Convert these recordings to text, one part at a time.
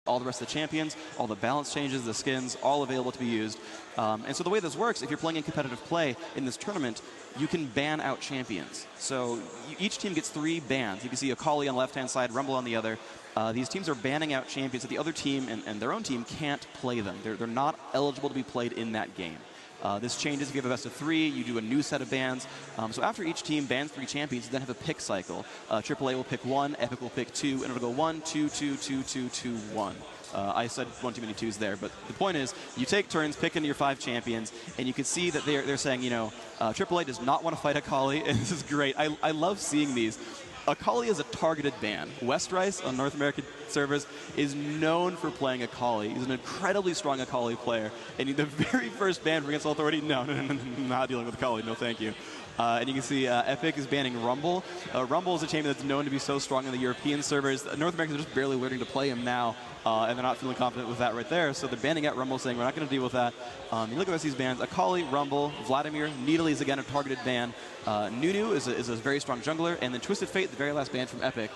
all the rest of the champions, all the balance changes, the skins, all available to be used. And so the way this works, if you're playing in competitive play in this tournament, you can ban out champions. So each team gets 3 bans. You can see aAa on the left-hand side, Rumble on the other. These teams are banning out champions that the other team and their own team can't play them. They're not eligible to be played in that game. This changes if you have a best of 3, you do a new set of bans. So after each team bans 3 champions, you then have a pick cycle. aAa will pick 1, Epik will pick 2, and it'll go 1, 2, 2, 2, 2, 2, 1. I said one too many 2s there, but the point is, you take turns picking your 5 champions, and you can see that they're saying, you know, aAa does not want to fight aAa, and this is great. I love seeing these. aAa is a targeted ban. Westrice on North American servers is known for playing aAa. He's an incredibly strong aAa player. And the very first ban for Against All Authority, no, not dealing with aAa, no thank you. And you can see Epik is banning Rumble. Rumble is a champion that's known to be so strong in the European servers. North Americans are just barely learning to play him now, and they're not feeling confident with that right there. So they're banning out Rumble, saying we're not going to deal with that. You look at these bans: aAa, Rumble, Vladimir, Needly is again a targeted ban. Nunu is a very strong jungler, and then Twisted Fate, the very last ban from Epik.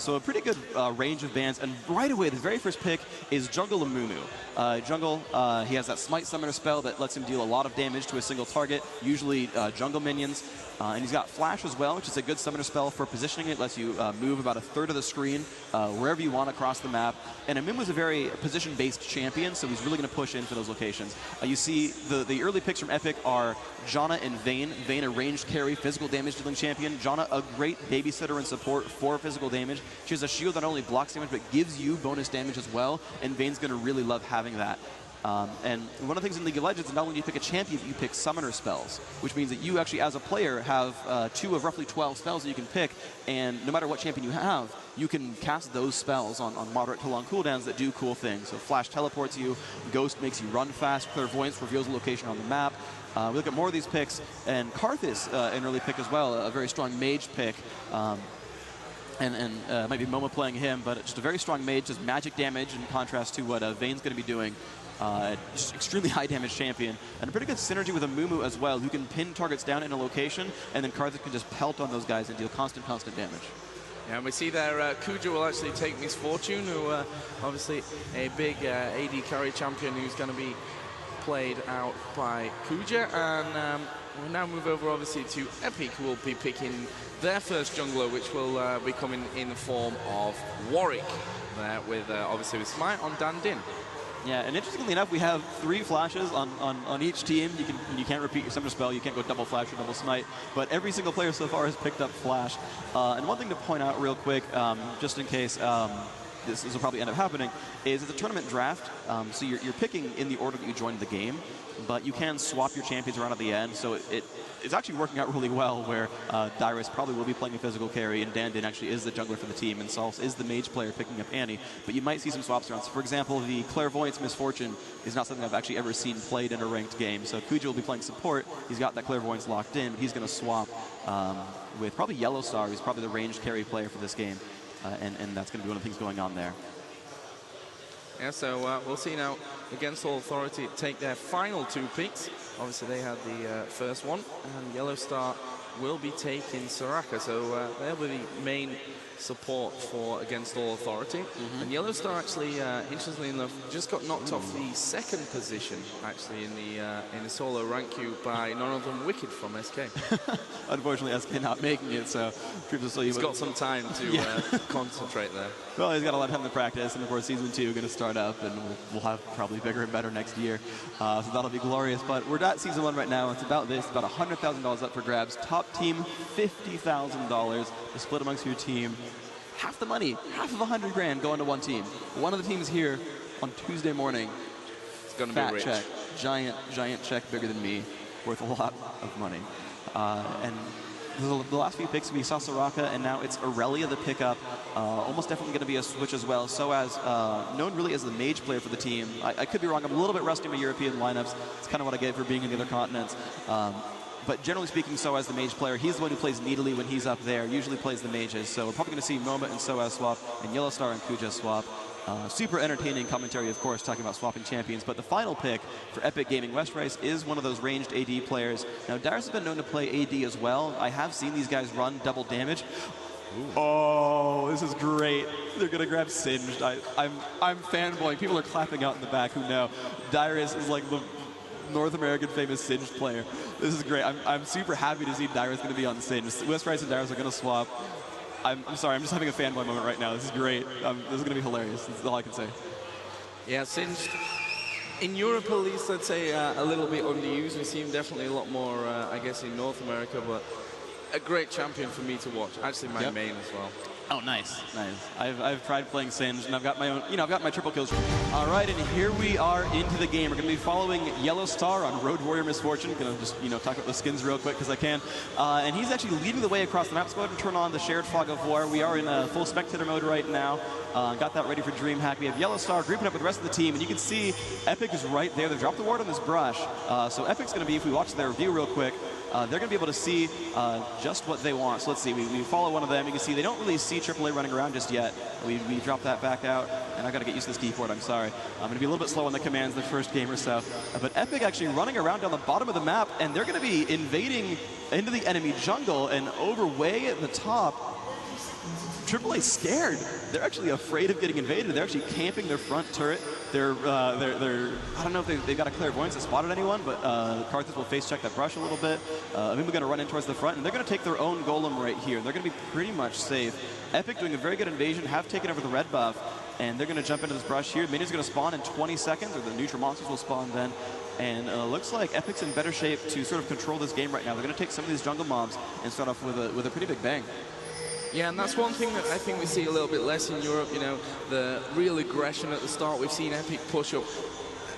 So a pretty good range of bans. And right away, the very first pick is Jungle Amumu. Jungle, he has that Smite Summoner spell that lets him deal a lot of damage to a single target, usually jungle minions. And he's got Flash as well, which is a good summoner spell for positioning. It lets you move about 1/3 of the screen wherever you want across the map. And Amumu is a very position-based champion, so he's really going to push in for those locations. You see the early picks from Epik are Janna and Vayne. Vayne, a ranged carry, physical damage dealing champion. Janna, a great babysitter and support for physical damage. She has a shield that not only blocks damage, but gives you bonus damage as well, and Vayne's going to really love having that. And one of the things in League of Legends is not only do you pick a champion, but you pick summoner spells, which means that you actually, as a player, have 2 of roughly 12 spells that you can pick, and no matter what champion you have, you can cast those spells on moderate to long cooldowns that do cool things. So Flash teleports you, Ghost makes you run fast, Clairvoyance reveals the location on the map. We look at more of these picks, and Karthus, an early pick as well, a very strong mage pick. And might be Momo playing him, but just a very strong mage, does magic damage in contrast to what Vayne's going to be doing. Just extremely high damage champion, and a pretty good synergy with Amumu as well, who can pin targets down in a location, and then Karthus can just pelt on those guys and deal constant damage. Yeah, and we see there Kuja will actually take Misfortune, who obviously a big AD carry champion who's going to be played out by Kuja, and we'll now move over obviously to Epik, who will be picking their first jungler, which will be coming in the form of Warwick, there with obviously with Smite on Dan Din. Yeah, and interestingly enough, we have 3 flashes on each team. You can't repeat your summoner spell. You can't go double flash or double smite. But every single player so far has picked up flash. And one thing to point out real quick, just in case this will probably end up happening, is it's a tournament draft. So you're picking in the order that you joined the game, but you can swap your champions around at the end. So it's actually working out really well, where Dyrus probably will be playing a physical carry, and Dan Din actually is the jungler for the team, and Salz is the mage player picking up Annie. But you might see some swaps around. So for example, the Clairvoyance Misfortune is not something I've actually ever seen played in a ranked game. So Kuja will be playing support. He's got that Clairvoyance locked in, but he's going to swap with probably Yellowstar, who's probably the ranged carry player for this game. And that's going to be one of the things going on there. Yeah, so we'll see now Against All Authority take their final 2 picks. Obviously, they had the first one, and Yellowstar will be taking Soraka. So they'll be the main support for Against All Authority. And Yellowstar actually, interestingly enough, just got knocked off the 2nd position, actually, in the solo rank queue by none other than Wicked from SK. Unfortunately, SK not making it, so he's got some time to concentrate there. Well, he's got a lot of time to practice, and of course, Season 2 going to start up, and we'll have probably bigger and better next year. So that'll be glorious. But we're at Season 1 right now. It's about this, about $100,000 up for grabs. Top team, $50,000 to split amongst your team. Half the money, half of $100 grand going to one team. One of the teams here on Tuesday morning. It's going to be rich. Check, giant check, bigger than me, worth a lot of money. And the last few picks, we saw Soraka, and now it's Aurelia the pickup. Almost definitely going to be a switch as well. So as known really as the mage player for the team. I could be wrong. I'm a little bit rusty in my European lineups. It's kind of what I get for being in the other continents. But generally speaking, Soaz the mage player, he's the one who plays Needly when he's up there, usually plays the mages. So we're probably going to see Moma and Soaz swap, and Yellowstar and Kuja swap. Super entertaining commentary, of course, talking about swapping champions. But the final pick for Epic Gaming Westrice is one of those ranged AD players. Now, Dyrus has been known to play AD as well. I have seen these guys run double damage. Oh, this is great. They're going to grab Singed. I'm fanboying. People are clapping out in the back who know. Dyrus is like the North American famous Singed player. This is great. I'm super happy to see Dyrus going to be on Singed. West Rice and Dyrus are going to swap. I'm sorry, I'm just having a fanboy moment right now. This is great. This is going to be hilarious. That's all I can say. Yeah, Singed, in Europe at least, I'd say a little bit underused. We see him definitely a lot more, I guess, in North America, but a great champion for me to watch. Actually, my main as well. Oh, nice, nice. I've tried playing Singed, and I've got my own, I've got my triple kills. All right, and here we are into the game. We're going to be following Yellow Star on Road Warrior Misfortune. Going to just, talk about the skins real quick because I can. And he's actually leading the way across the map. Let's go ahead and turn on the shared fog of war. We are in full spectator mode right now. Got that ready for DreamHack. We have Yellow Star grouping up with the rest of the team, and you can see Epik is right there. They dropped the ward on this brush. So Epic's going to be, if we watch their review real quick, they're going to be able to see just what they want. So let's see. We follow one of them. You can see they don't really see AAA running around just yet. We dropped that back out, and I've got to get used to this keyboard. I'm sorry. I'm going to be a little bit slow on the commands the first game or so. But Epik actually running around down the bottom of the map, and they're going to be invading into the enemy jungle and over way at the top. AAA's scared. They're actually afraid of getting invaded. They're actually camping their front turret. They're I don't know if they've got a clairvoyance that spotted anyone, but Karthus will face check that brush a little bit. I mean, we're going to run in towards the front, and they're going to take their own golem right here. They're going to be pretty much safe. Epik doing a very good invasion, have taken over the red buff, and they're going to jump into this brush here. The minions are going to spawn in 20 seconds, or the neutral monsters will spawn then. And looks like Epic's in better shape to sort of control this game right now. They're going to take some of these jungle mobs and start off with a pretty big bang. Yeah, and that's one thing that I think we see a little bit less in Europe, the real aggression at the start. We've seen Epik push up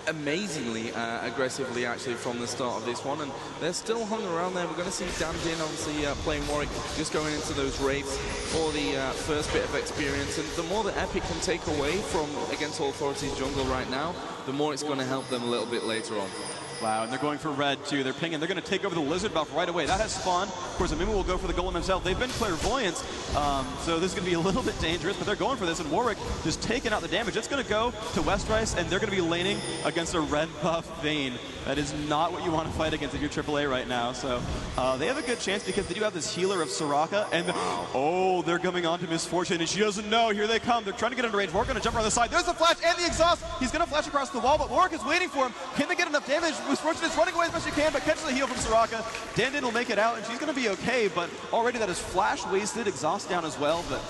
amazingly aggressively, actually, from the start of this one, and they're still hung around there. We're going to see Dandin, obviously, playing Warwick, just going into those raids for the first bit of experience, and the more that Epik can take away from Against All Authority's jungle right now, the more it's going to help them a little bit later on. Wow, and they're going for red, too. They're pinging. They're going to take over the Lizard buff right away. That has spawned. Of course, Amimu will go for the Golem himself. They've been clairvoyant, so this is going to be a little bit dangerous, but they're going for this, and Warwick just taking out the damage. It's going to go to West Rice, and they're going to be laning against a red buff Vayne. That is not what you want to fight against if you're AAA right now, so they have a good chance because they do have this healer of Soraka, and oh, they're coming on to Misfortune, and she doesn't know. Here they come. They're trying to get into range. Warwick going to jump around the side. There's the flash and the exhaust. He's going to flash across the wall, but Warwick is waiting for him. Can they get enough damage? Misfortune is running away as best she can, but catches the heal from Soraka. Dandin will make it out, and she's going to be okay, but already that is flash wasted, exhaust down as well, but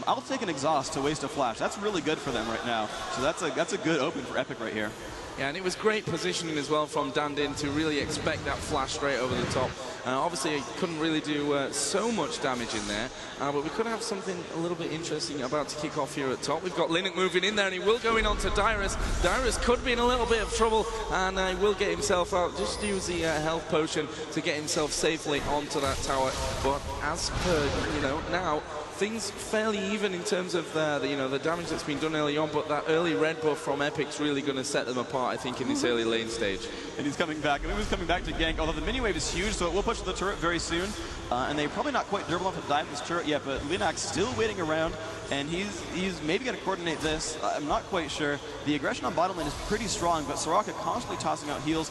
I'll take an exhaust to waste a flash. That's really good for them right now. So that's a good open for Epik right here. Yeah, and it was great positioning as well from Dandin to really expect that flash straight over the top. Obviously, he couldn't really do so much damage in there, but we could have something a little bit interesting about to kick off here at top. We've got Linux moving in there, and he will go in onto Dyrus. Dyrus could be in a little bit of trouble, and he will get himself out. Just use the health potion to get himself safely onto that tower. But as per, now, things fairly even in terms of the damage that's been done early on, but that early red buff from Epic's really going to set them apart, I think, in this early lane stage. And he's coming back, and he was coming back to gank, although the mini wave is huge, so it will push the turret very soon. And they're probably not quite durable enough to dive this turret yet, but Linux still waiting around, and he's maybe going to coordinate this. I'm not quite sure. The aggression on bottom lane is pretty strong, but Soraka constantly tossing out heals.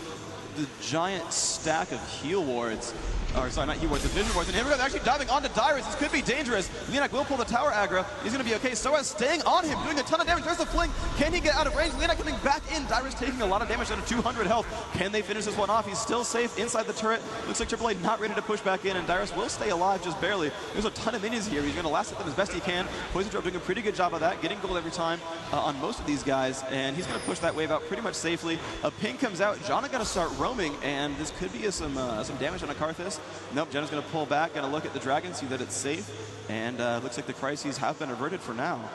The giant stack of heal wards. Or sorry, not heal wards, the vision wards. And here we go, they're actually diving onto Dyrus. This could be dangerous. Linak will pull the tower aggro. He's going to be okay. Soaz staying on him, doing a ton of damage. There's the fling. Can he get out of range? Linak coming back in. Dyrus taking a lot of damage out of 200 health. Can they finish this one off? He's still safe inside the turret. Looks like AAA not ready to push back in, and Dyrus will stay alive just barely. There's a ton of minions here. He's going to last at them as best he can. Poison Drop doing a pretty good job of that, getting gold every time on most of these guys, and he's going to push that wave out pretty much safely. A ping comes out. Janna going to start roaming, and this could be some damage on a Karthus. Nope, Janna's going to pull back, going to look at the dragon, see that it's safe, and looks like the crises have been averted for now.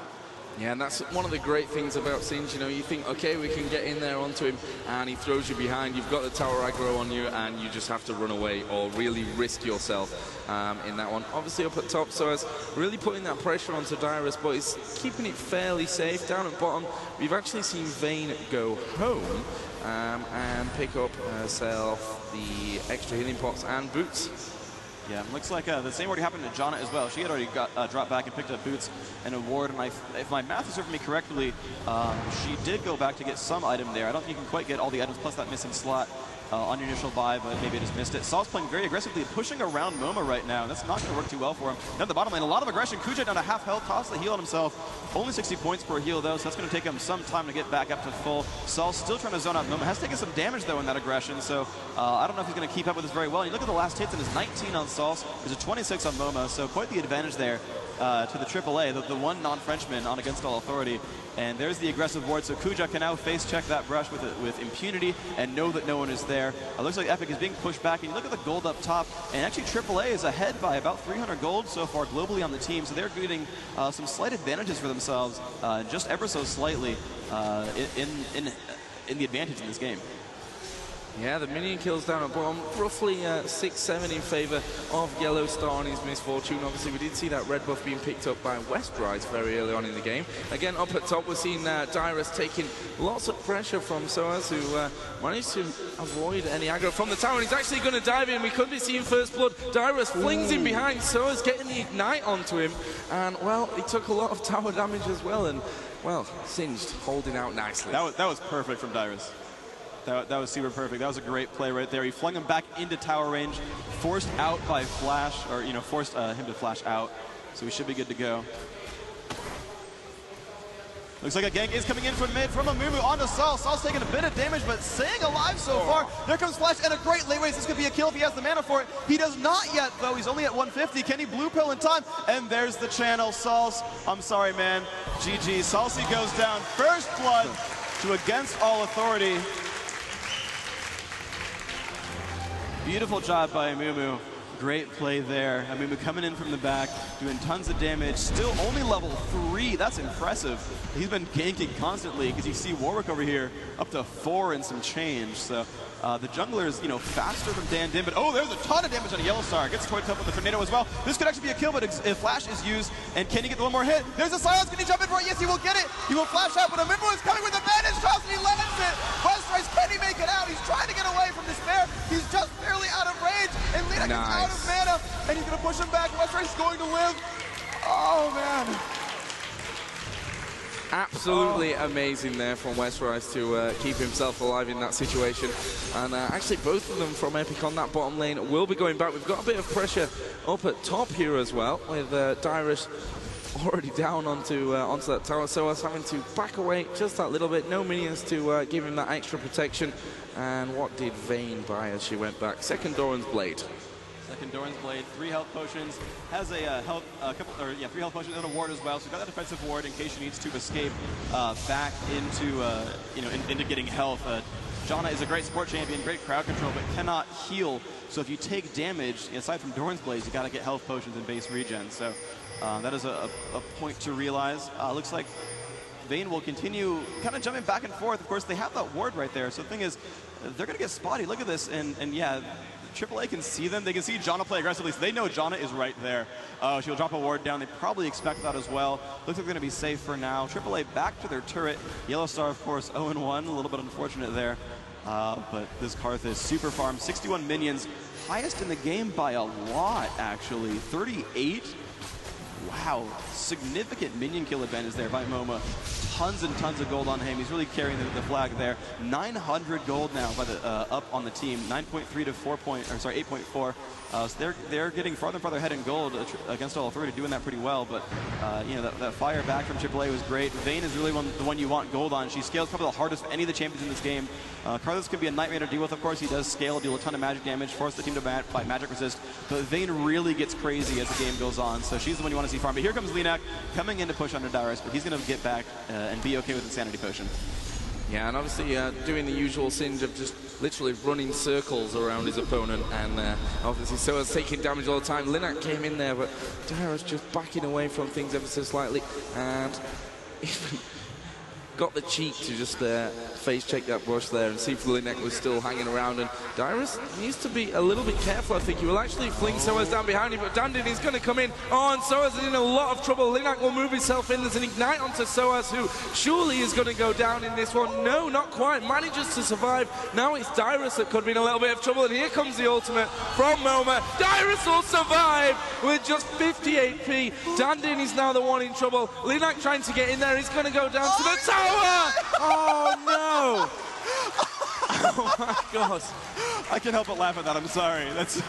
Yeah, and that's one of the great things about Singed. You think, okay, we can get in there onto him, and he throws you behind. You've got the tower aggro on you, and you just have to run away or really risk yourself in that one. Obviously up at top, so as really putting that pressure onto Dyrus, but he's keeping it fairly safe. Down at bottom, we've actually seen Vayne go home and pick up herself the extra healing pots and boots. Yeah, looks like the same already happened to Janna as well. She had already got dropped back and picked up boots and a ward, and if my math is serving me correctly, she did go back to get some item there. I don't think you can quite get all the items plus that missing slot. on your initial buy, but maybe just missed it. Saul's playing very aggressively, pushing around MoMA right now. That's not going to work too well for him. Down the bottom lane, a lot of aggression. Kuja down to half health, toss the heal on himself. Only 60 points per heal, though, so that's going to take him some time to get back up to full. Saul still trying to zone out MoMA. Has taken some damage, though, in that aggression, so I don't know if he's going to keep up with this very well. And you look at the last hits, and it's 19 on Saul. There's a 26 on MoMA, so quite the advantage there to the aAa, the one non-Frenchman on Against All Authority. And there's the aggressive ward, so Kuja can now face check that brush with impunity and know that no one is there. It looks like Epik is being pushed back, and you look at the gold up top, and actually AAA is ahead by about 300 gold so far globally on the team, so they're getting some slight advantages for themselves, just ever so slightly in the advantage in this game. Yeah, the minion kills down at bottom, roughly 6-7 in favor of Yellow Star on his misfortune. Obviously, we did see that red buff being picked up by Westrise very early on in the game. Again, up at top, we're seeing Dyrus taking lots of pressure from Soaz, who managed to avoid any aggro from the tower. And he's actually going to dive in. We could be seeing first blood. Dyrus flings him behind. Soaz getting the ignite onto him. And, well, he took a lot of tower damage as well. And, well, Singed holding out nicely. That was perfect from Dyrus. That was super perfect. That was a great play right there. He flung him back into tower range, forced out by flash, or forced him to flash out. So we should be good to go. Looks like a gank is coming in from mid from Amumu onto Saul. Saul's taking a bit of damage, but staying alive so far. There comes Flash and a great late race. This could be a kill if he has the mana for it. He does not yet, though. He's only at 150. Can he blue pill in time? And there's the channel. Saul's, I'm sorry, man. GG. Salsi goes down. First blood to Against All Authority. Beautiful job by Amumu. Great play there. Amumu coming in from the back, doing tons of damage. Still only level 3. That's impressive. He's been ganking constantly because you see Warwick over here up to 4 and some change. So the jungler is, faster than Dan Dim. But there's a ton of damage on a Yellow Star. Gets toyed up with the tornado as well. This could actually be a kill, but if Flash is used, and can he get one more hit? There's a silence. Can he jump in for it? Yes, he will get it. He will flash out, but Amumu is coming with advantage. Toss, and he lands it. Westrise, can he make it out? He's trying to get away from despair. He's just barely out of range, and Lina gets out of mana, and he's going to push him back. Westrise is going to live. Oh, man. Absolutely amazing there from Westrise to keep himself alive in that situation. And actually both of them from Epik on that bottom lane will be going back. We've got a bit of pressure up at top here as well, with Dyrus already down onto that tower. So I was having to back away just that little bit. No minions to give him that extra protection. And what did Vayne buy as she went back? Second Doran's Blade. Second Doran's Blade, 3 health potions, has a 3 health potions and a ward as well. So got that defensive ward in case she needs to escape back into into getting health. Janna is a great support champion, great crowd control, but cannot heal. So if you take damage, aside from Doran's Blades, you got to get health potions and base regen. So that is a point to realize. Looks like Vayne will continue kind of jumping back and forth. Of course, they have that ward right there. So the thing is, they're going to get spotty. Look at this, and yeah. AAA can see them. They can see Janna play aggressively, so they know Janna is right there. She'll drop a ward down. They probably expect that as well. Looks like they're going to be safe for now. AAA back to their turret. Yellow Star, of course, 0-1. A little bit unfortunate there. But this Karth is super farm. 61 minions. Highest in the game by a lot, actually. 38. Wow. Significant minion kill advantage there by MoMA. Tons and tons of gold on him. He's really carrying the flag there. 900 gold now by the up on the team. 9.3 to 8.4. So they're getting farther and farther ahead in gold Against All Authority, doing that pretty well. But that fire back from AAA was great. Vayne is really the one you want gold on. She scales probably the hardest of any of the champions in this game. Karthus can be a nightmare to deal with. Of course, he does scale, deal a ton of magic damage, force the team to fight magic resist. But Vayne really gets crazy as the game goes on. So she's the one you want to see farm. But here comes Linak coming in to push under Dyrus, but he's going to get back and be okay with Insanity Potion. Yeah, and obviously doing the usual Singe of just literally running circles around his opponent, and obviously Soa's taking damage all the time. Linak came in there, but Dyrus just backing away from things ever so slightly, and even got the cheek to just face check that brush there and see if Linak was still hanging around. And Dyrus needs to be a little bit careful. I think he will actually fling Soaz down behind him, but Dandin is going to come in. Oh, and Soaz is in a lot of trouble. Linak will move himself in. There's an ignite onto Soaz, who surely is going to go down in this one. No, not quite. Manages to survive. Now it's Dyrus that could be in a little bit of trouble, and here comes the ultimate from MoMA. Dyrus will survive with just 50 HP. Dandin is now the one in trouble. Linak trying to get in there. He's going to go down to the tower. Oh, no. Oh, God. I can't help but laugh at that. I'm sorry. That's.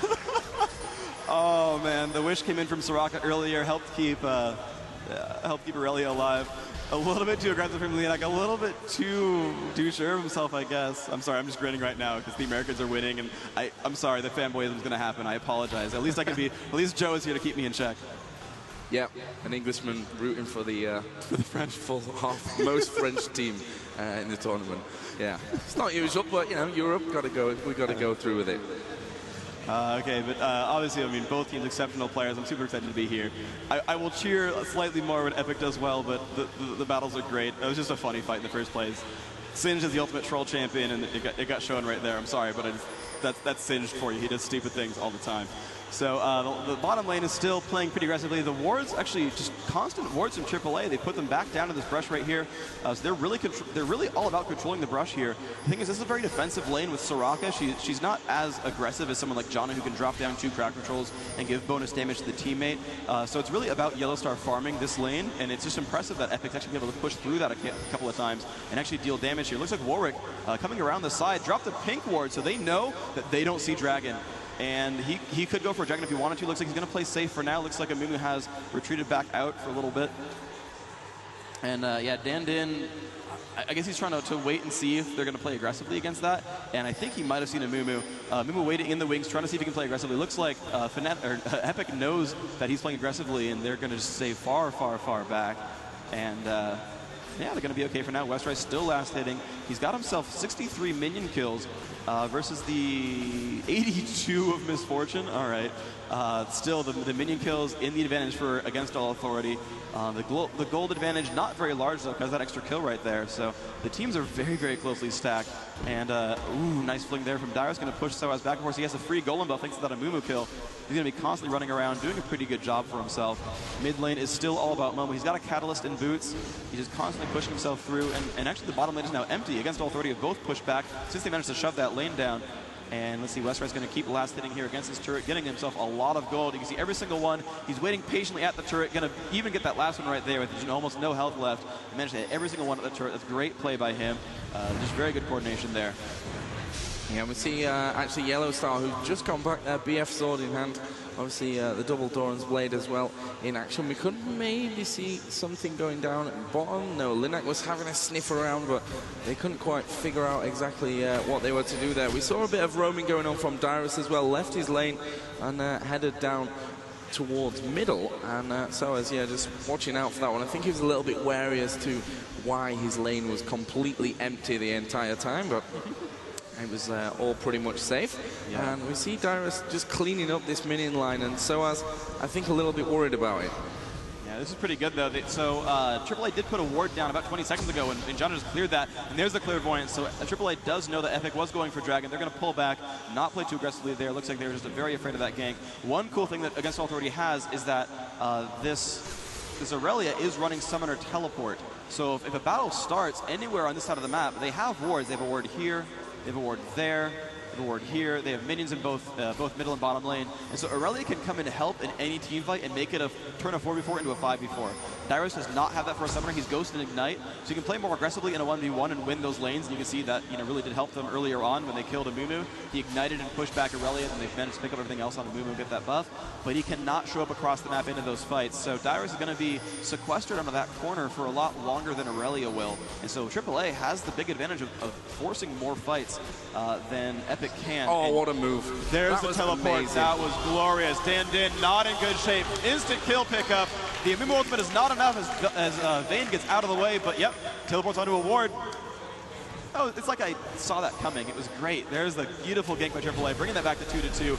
Oh man, the wish came in from aAa earlier, helped keep Aurelia alive. A little bit too aggressive from Leonak, a little bit too sure of himself, I guess. I'm sorry, I'm just grinning right now because the Americans are winning, and I'm sorry, the fanboyism is going to happen. I apologize. At least I can be. At least Joe is here to keep me in check. Yeah, an Englishman rooting for the French full half most French team in the tournament. Yeah, it's not usual, but you know, Europe got to go. We got to go through with it. Okay, but obviously, I mean, both teams exceptional players. I'm super excited to be here. I will cheer slightly more when Epik does well, but the battles are great. It was just a funny fight in the first place. Singed is the ultimate troll champion, and it got shown right there. I'm sorry, but that's Singed for you. He does stupid things all the time. So the bottom lane is still playing pretty aggressively. The wards, actually just constant wards from AAA. They put them back down to this brush right here. So they're really all about controlling the brush here. The thing is, this is a very defensive lane with aAa. She's not as aggressive as someone like Janna, who can drop down 2 crowd controls and give bonus damage to the teammate. So it's really about Yellowstar farming this lane, and it's just impressive that Epic's actually been able to push through that a couple of times and actually deal damage here. Looks like Warwick coming around the side, dropped the pink ward, so they know that they don't see Dragon. And he could go for a Dragon if he wanted to. Looks like he's going to play safe for now. Looks like aMumu has retreated back out for a little bit. And yeah, Dandin, I guess he's trying to wait and see if they're going to play aggressively against that. And I think he might have seen aMumu. aMumu waiting in the wings, trying to see if he can play aggressively. Looks like Epik knows that he's playing aggressively, and they're going to just stay far, far, far back. And yeah, they're going to be okay for now. Westrise still last hitting. He's got himself 63 minion kills versus the 82 of Misfortune. All right. Still, the minion kills in the advantage for against all authority. The gold advantage not very large though, because that extra kill right there. So the teams are very, very closely stacked. And ooh, nice fling there from Dyrus. Going to push Soaz back. Of course, he has a free golem buff thanks to that aMumu kill. He's going to be constantly running around, doing a pretty good job for himself. Mid lane is still all about Momo. He's got a catalyst in boots. He's just constantly pushing himself through. And actually, the bottom lane is now empty. Against all authority, have both pushed back since they managed to shove that lane down. And let's see, Westride's going to keep last hitting here against this turret, getting himself a lot of gold. You can see every single one. He's waiting patiently at the turret, going to even get that last one right there with almost no health left. He managed to hit every single one at the turret. That's great play by him. Just very good coordination there. Yeah, we see actually Yellowstar, who's just gone back there, BF sword in hand. Obviously, the double Doran's blade as well in action. We could maybe see something going down at the bottom. No, Linak was having a sniff around, but they couldn't quite figure out exactly what they were to do there. We saw a bit of roaming going on from Dyrus as well. Left his lane and headed down towards middle. And so as yeah, just watching out for that one. I think he was a little bit wary as to why his lane was completely empty the entire time, but it was all pretty much safe. Yeah. And we see Dyrus just cleaning up this minion line, and Soaz, I think, a little bit worried about it. Yeah, this is pretty good, though. So AAA did put a ward down about 20 seconds ago, and Janna just cleared that. And there's the clairvoyance. So AAA does know that Epik was going for Dragon. They're going to pull back, not play too aggressively there. Looks like they're just very afraid of that gank. One cool thing that Against All Authority has is that this Aurelia is running Summoner Teleport. So if a battle starts anywhere on this side of the map, they have wards. They have a ward here. They have a ward there, they have a ward here. They have minions in both middle and bottom lane. And so Aurelia can come in to help in any team fight and make it turn a 4v4 into a 5v4. Dyrus does not have that for a summoner. He's Ghost and Ignite, so you can play more aggressively in a 1v1 and win those lanes. And you can see that really did help them earlier on when they killed aMumu. He ignited and pushed back Aurelia, and they've managed to pick up everything else on aMumu and get that buff. But he cannot show up across the map into those fights. So Dyrus is going to be sequestered under that corner for a lot longer than Aurelia will. And so AAA has the big advantage of forcing more fights than Epik can. Oh, and what a move. There's the teleport. Amazing. That was glorious. Dandin not in good shape. Instant kill pickup. The aMumu ultimate is not enough as Vayne gets out of the way, but yep, teleports onto a ward. Oh, it's like I saw that coming. It was great. There's the beautiful gank by AAA, bringing that back to 2-2.